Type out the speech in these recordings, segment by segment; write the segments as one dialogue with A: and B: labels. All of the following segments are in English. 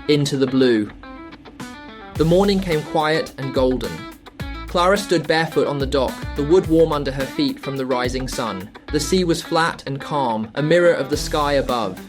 A: into the blue. The morning came quiet and golden. Clara stood barefoot on the dock, the wood warm under her feet from the rising sun. The sea was flat and calm, a mirror of the sky above.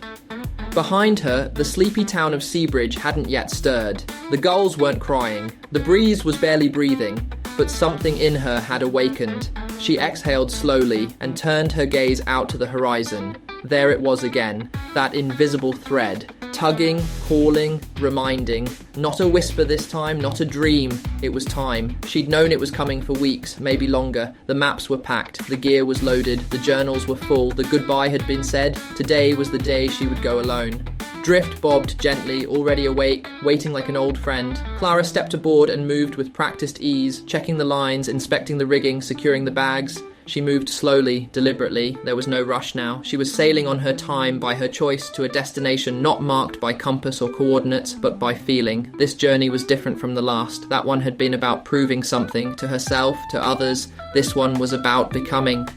A: Behind her, the sleepy town of Seabridge hadn't yet stirred. The gulls weren't crying. The breeze was barely breathing, but something in her had awakened. She exhaled slowly and turned her gaze out to the horizon. There it was again, that invisible thread, tugging, calling, reminding. Not a whisper this time, not a dream. It was time. She'd known it was coming for weeks, maybe longer. The maps were packed, the gear was loaded, the journals were full, the goodbye had been said. Today was the day she would go alone. Drift bobbed gently, already awake, waiting like an old friend. Clara stepped aboard and moved with practiced ease, checking the lines, inspecting the rigging, securing the bags. She moved slowly, deliberately. There was no rush now. She was sailing on her time, by her choice, to a destination not marked by compass or coordinates, but by feeling. This journey was different from the last. That one had been about proving something, to herself, to others. This one was about becoming.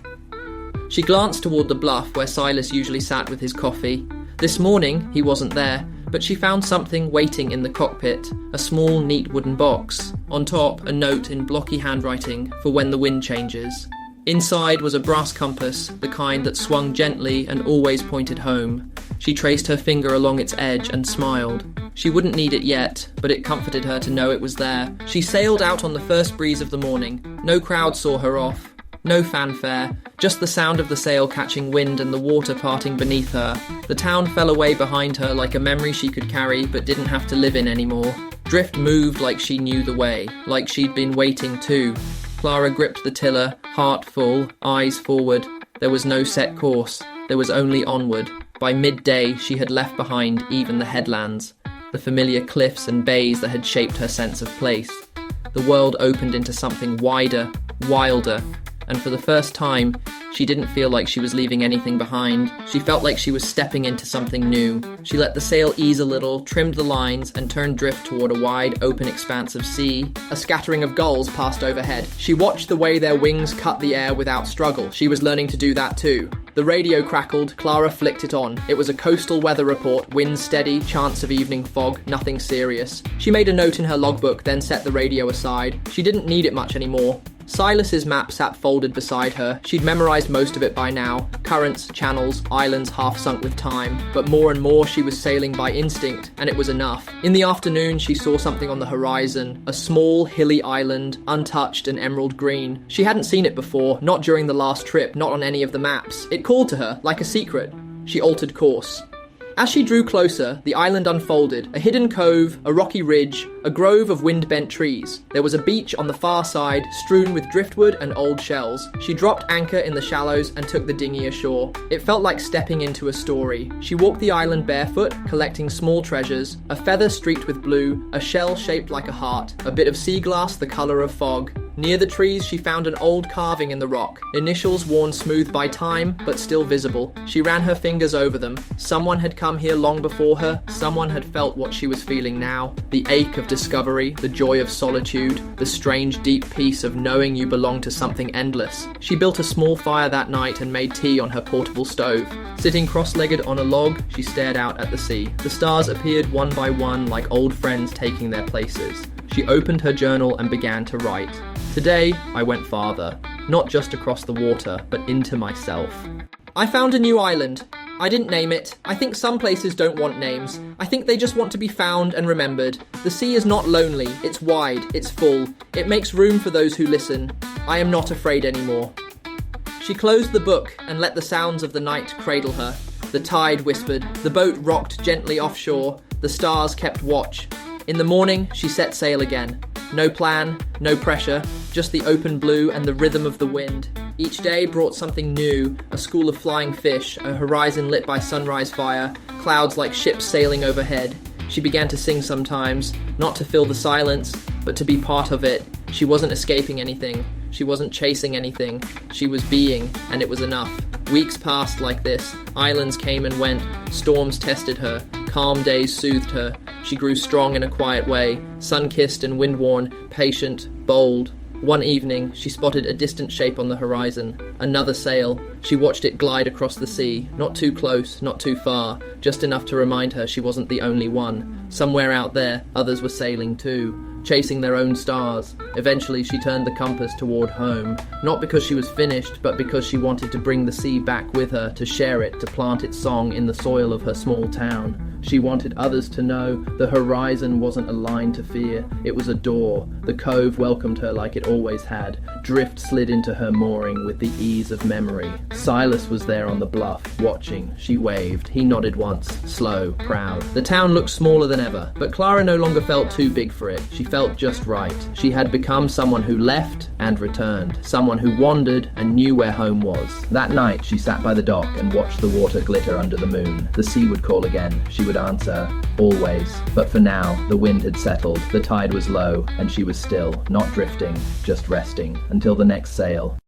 A: She glanced toward the bluff where Silas usually sat with his coffee. This morning, he wasn't there, but she found something waiting in the cockpit, a small, neat wooden box. On top, a note in blocky handwriting for when the wind changes. Inside was a brass compass, the kind that swung gently and always pointed home. She traced her finger along its edge and smiled. She wouldn't need it yet, but it comforted her to know it was there. She sailed out on the first breeze of the morning. No crowd saw her off. No fanfare, just the sound of the sail catching wind and the water parting beneath her. The town fell away behind her like a memory she could carry but didn't have to live in anymore. Drift moved like she knew the way, like she'd been waiting too. Clara gripped the tiller, heart full, eyes forward. There was no set course. There was only onward. By midday, she had left behind even the headlands, the familiar cliffs and bays that had shaped her sense of place. The world opened into something wider, wilder, and for the first time, she didn't feel like she was leaving anything behind. She felt like she was stepping into something new. She let the sail ease a little, trimmed the lines, and turned drift toward a wide, open expanse of sea. A scattering of gulls passed overhead. She watched the way their wings cut the air without struggle. She was learning to do that too. The radio crackled, Clara flicked it on. It was a coastal weather report, wind steady, chance of evening fog, nothing serious. She made a note in her logbook, then set the radio aside. She didn't need it much anymore. Silas's map sat folded beside her. She'd memorized most of it by now. Currents, channels, islands half sunk with time. But more and more she was sailing by instinct, and it was enough. In the afternoon, she saw something on the horizon. A small, hilly island, untouched and emerald green. She hadn't seen it before, not during the last trip, not on any of the maps. It called to her, like a secret. She altered course. As she drew closer, the island unfolded, a hidden cove, a rocky ridge, a grove of wind-bent trees. There was a beach on the far side, strewn with driftwood and old shells. She dropped anchor in the shallows and took the dinghy ashore. It felt like stepping into a story. She walked the island barefoot, collecting small treasures, a feather streaked with blue, a shell shaped like a heart, a bit of sea glass the colour of fog. Near the trees, she found an old carving in the rock, initials worn smooth by time, but still visible. She ran her fingers over them. Someone had come here long before her. Someone had felt what she was feeling now. The ache of discovery, the joy of solitude, the strange deep peace of knowing you belong to something endless. She built a small fire that night and made tea on her portable stove. Sitting cross-legged on a log, she stared out at the sea. The stars appeared one by one like old friends taking their places. She opened her journal and began to write. Today, I went farther, not just across the water, but into myself. I found a new island. I didn't name it. I think some places don't want names. I think they just want to be found and remembered. The sea is not lonely. It's wide. It's full. It makes room for those who listen. I am not afraid anymore. She closed the book and let the sounds of the night cradle her. The tide whispered. The boat rocked gently offshore. The stars kept watch. In the morning, she set sail again. No plan, no pressure, just the open blue and the rhythm of the wind. Each day brought something new, a school of flying fish, a horizon lit by sunrise fire, clouds like ships sailing overhead. She began to sing sometimes, not to fill the silence, but to be part of it. She wasn't escaping anything. She wasn't chasing anything. She was being, and it was enough. Weeks passed like this. Islands came and went. Storms tested her. Calm days soothed her. She grew strong in a quiet way, sun-kissed and wind-worn, patient, bold. One evening, she spotted a distant shape on the horizon. Another sail. She watched it glide across the sea, not too close, not too far, just enough to remind her she wasn't the only one. Somewhere out there, others were sailing too, chasing their own stars. Eventually, she turned the compass toward home, not because she was finished, but because she wanted to bring the sea back with her, to share it, to plant its song in the soil of her small town. She wanted others to know the horizon wasn't a line to fear, it was a door. The cove welcomed her like it always had. Drift slid into her mooring with the ease of memory. Silas was there on the bluff, watching. She waved. He nodded once, slow, proud. The town looked smaller than ever, but Clara no longer felt too big for it. She felt just right. She had become someone who left and returned, someone who wandered and knew where home was. That night, she sat by the dock and watched the water glitter under the moon. The sea would call again. She would answer, always. But for now, the wind had settled, the tide was low, and she was still, not drifting, just resting, until the next sail.